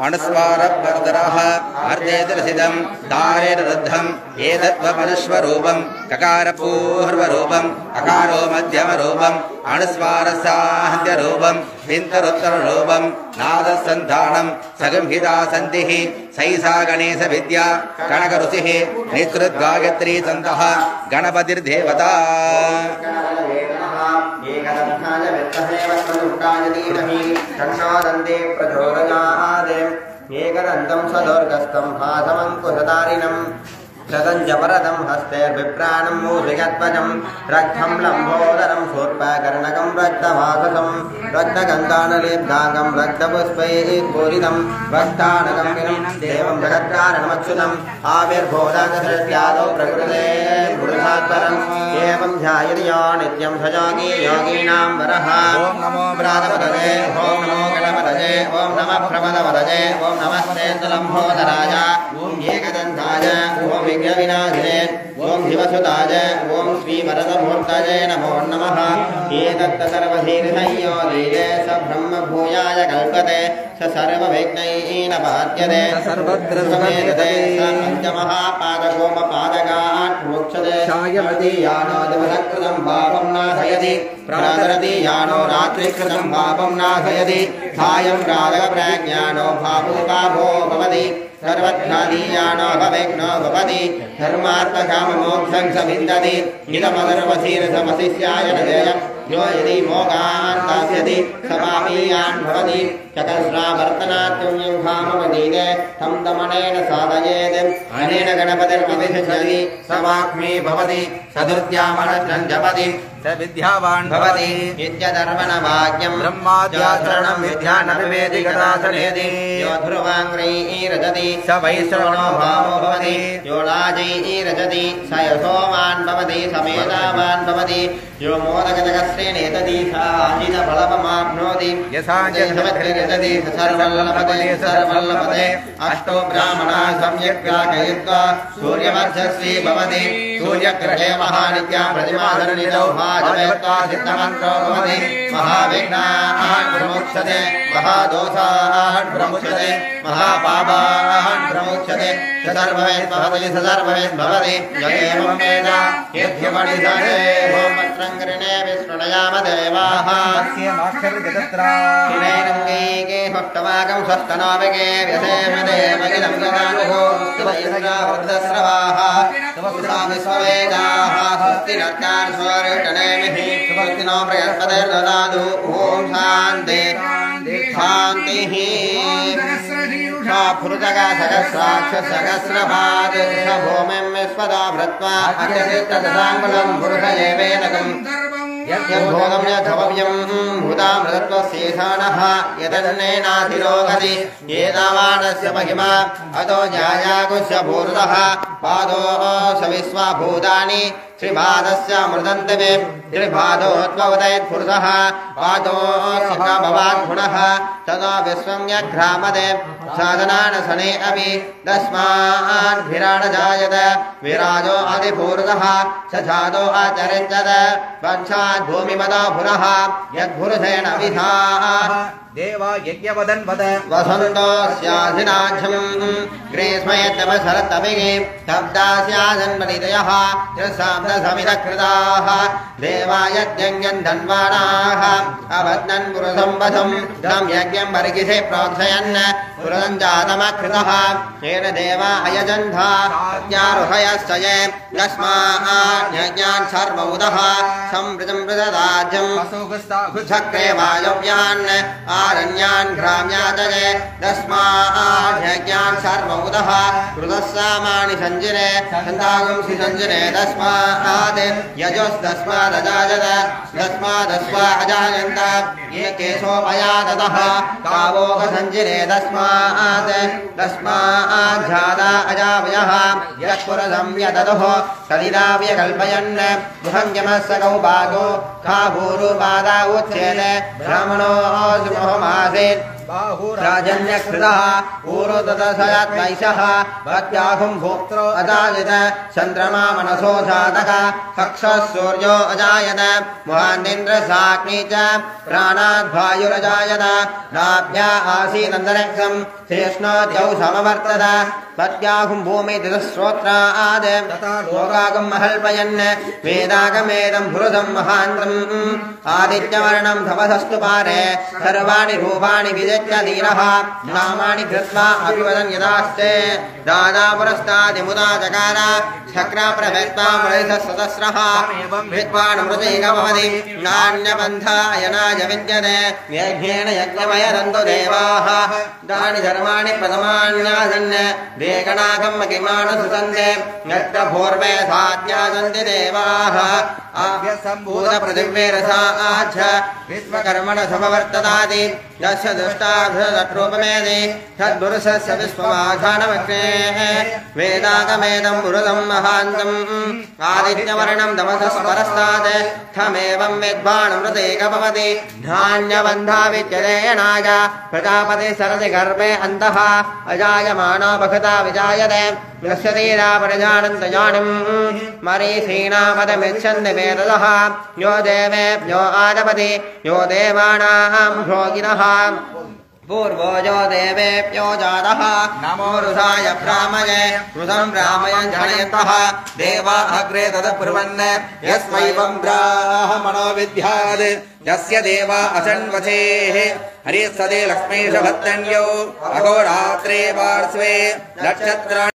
अनुस्वारवर्धरः अर्धेदर्शितं दारेरुद्धं एतद्वमनुष्वरूपं ककारपूर्वरूपं अकारो मध्यमरूपं अनुस्वारसान्त्यरूपं बिन्दरुत्तररूपं नादसन्धानं सगंहिता सन्धिः सैसा गणेशविद्या कनकऋषिः निसृद्गायत्री सन्तः गणपतिर्देवता एकदन्तं सदोर्गस्तं भासमङ्कुशधारिणं शतञ्जपरदं हस्तैर्विप्राणं मूषिकध्वजं रक्तं लम्बोदरं शूर्पकर्णकं रक्तवाससं रक्तगन्धानलेब्धाङ्गं रक्तपुष्पैर्पूरितं वक्तानगम्बिनं देवं जगत्कारणमच्युतम् आविर्भूतादृष्ट्यादौ प्रकृते पुरुषात्परम् एवं ध्यायति यो नित्यं स योगी योगीनां वरः। ॐ नमो व्रातपतये ॐ नमो गणपतये ॐ नमः प्रमदपतये ॐ नमस्ते लम्बोदराय ॐ एकदन्ताय ॐ विघ्नविनाशिने ॐ शिवसुताय ॐ श्रीवरदमूर्तये नमो नमः। एतत्तर्वशीर्षयो दीये स ब्रह्मभूयाय कल्पते स सर्वविघ्नैः बाध्यते सर्वत्र समेतते स पञ्चमहापादकोमपादकान् मोक्षते शायमति यानो दिवसकृतं पापं नाशयति प्रातरति यानो रात्रिकृतं पापं नाशयति सायं प्रातःप्रज्ञानो भावो भवति सर्वध्यादीयानो भवेग्नो भवति धर्मार्थकाममोक्षं स विन्दति इदमदर्वशीर्षमशिष्याय नदेयं यो यदि मोगान् दास्यति समामीयान् भवति चतस्रावर्तनात्युं भामवदीने तं दमनेन साधयेत् अनेन गणपतिर्विधिषति स वाग्मी भवति सदृत्यामनश्चं जपति स विद्यावान् भवति नित्यधर्मणवाक्यं ब्रह्माद्याचरणं विद्यानविवेदि गतासनेति यो ध्रुवाङ्ग्रैरजति स वैश्रवणो भावो भवति यो राजैरजति स यशोवान् भवति स मेधावान् भवति यो मोदगजगस्तेनेतति स आजितफलममाप्नोति यसाञ्जसमग्रिरजति स सर्वल्लभते अष्टो ब्राह्मणाः सम्यक् व्याकयित्वा सूर्यवर्चस्वी भवति सूर्यग्रहे महानित्यां प्रतिमाधरणितौ भाजयत्वा सिद्धमन्त्रो भवति महाविघ्नाः प्रमुच्यते महादोषाः प्रमुच्यते महापापाः प्रमुच्यते सर्ववेद्भवति सर्ववेद्भवति यदेवं वेद यद्यपणिधरे होमत्रं गृणे विष्णुनयाम देवाः श्रीरङ्गैके स्वस्तवाकं स्वस्तनाविके व्यसेम देवगिलं गदानुः सुवैन्द्रावृतस्रवाः विश्ववेदाः स्वस्ति नर्तान् स्वरिष्टनेमिः स्वस्तिनो बृहस्पतिर्ददातु ॐ शान्ति शान्तिः फुरुतगा सहस्राक्ष सहस्रपाद भूमिं विश्वदा भृत्वा अत्यधिष्ठदशाङ्गुलं पुरुषयेवेदकम् यद्भोगं यथवव्यं भूतामृतत्वशेषाणः यदन्नेनाधिरोगति एतावानस्य महिमा अतो जायागुस्य भूरुतः पादो स विश्वभूतानि श्रीपादस्य मृदन्तिमे त्रिपादोत्वउदयत्पुरुषः पादो सः भवान् पुनः तदा विश्वं यघ्रामदे साधनानसने अपि तस्माद्भिराण जायत विराजो अधिपूरुतः स जातो आचरिष्यत वंशात् भूमिमदा पुरः यद्पुरुषेण विधाः देवा यज्ञवदन् वद वसन्तोऽस्याधिनाज्यं ग्रीष्मयत्तमशरत्तमिगे शब्दास्याजन्मनिदयः त्रिशाब्दसमिदकृताः देवा यज्ञं धन्वानाः अवद्नन् पुरुषं तं यज्ञं वर्गिषे प्रोक्षयन् पुरुषं जातमकृतः येन देवा अयजन्धा त्यारुहयश्चये तस्माज्ञान् सर्वमुदः संवृतं मृतराज्यं चक्रे वायव्यान् आरण्यान् ग्राम्यादये तस्माज्ञान् सर्वमुदः कृतस्सामानि सञ्जने छन्दागुंसि सञ्जने तस्मात् यजोस्तस्मादजायत तस्मादस्वा अजायन्त ये केशोपयादतः कावोकसञ्जने तस्माज्जाता अजावयः यत्पुरसं यदतुः तदिदाव्यकल्पयन् भुभङ्गमस्य कौपादो खाभूरुपादा उच्येते ब्राह्मणो मासेत् राजन्यकृतः पूर्वततसयात्मैषः भक्त्याहुं भोक्त्रो अजायत चन्द्रमा मनसो जातः कक्षः सूर्यो अजायत महान्दिन्द्रसाग्नि च प्राणाद्वायुरजायत नाभ्या आसीदन्तरिक्षं शेष्णोद्यौ समवर्तत पत्याहुं भूमि दिदश्रोत्राद लोकागं महल्पयन् वेदागमेदं पुरुषं महान्तम् आदित्यवर्णं तपसस्तु पारे सर्वाणि रूपाणि विजित्य धीरः नामानि कृत्वा अभिवदन् यदास्ते दादा पुरस्तादिमुदा चकार शक्राप्रभक्त्वा मृषसहस्रः विद्वान्मृतैकभवति नान्यपन्थायनाय विद्यते यज्ञेन यज्ञमयदन्तु देवाः तानि धर्माणि प्रथमान्यासन् देगणाकं महिमानसुसन्ते यत्र पूर्वे साध्यासन्ति देवाः आभ्यसम्भूतपृथिव्यरसाच्च विश्वकर्मण समवर्तताति यस्य दुष्टाभ्यरूपमेति तद्पुरुषस्य विश्वमाघानवक्रेः वेदागमेदं पुरुषं महान्तम् आदित्यवर्णं तमसः परस्तात् थमेवं विद्वान्मृतेक भवति धान्यबन्धा विद्यतेनाय प्रजापति सरसि गर्भे अन्तः अजायमाना बखता विजायते यस्य धीरा प्रजानन्त जानिं मरीषीणापदमिच्छन्ति वेदतः यो देवेभ्यो आदपति यो देवानां भोगिनः पूर्वो यो देवेभ्यो जातः नमो रुषाय ब्राह्मये रुषं ब्राह्मयं जनयन्तः देवा अग्रे तदब्रुवन् यस्मैवं ब्राह्मणो विद्यात् यस्य देवा अचन्वचेः हरिः सदे लक्ष्मीश भद्रन्यो अहोरात्रे पार्श्वे नक्षत्राणि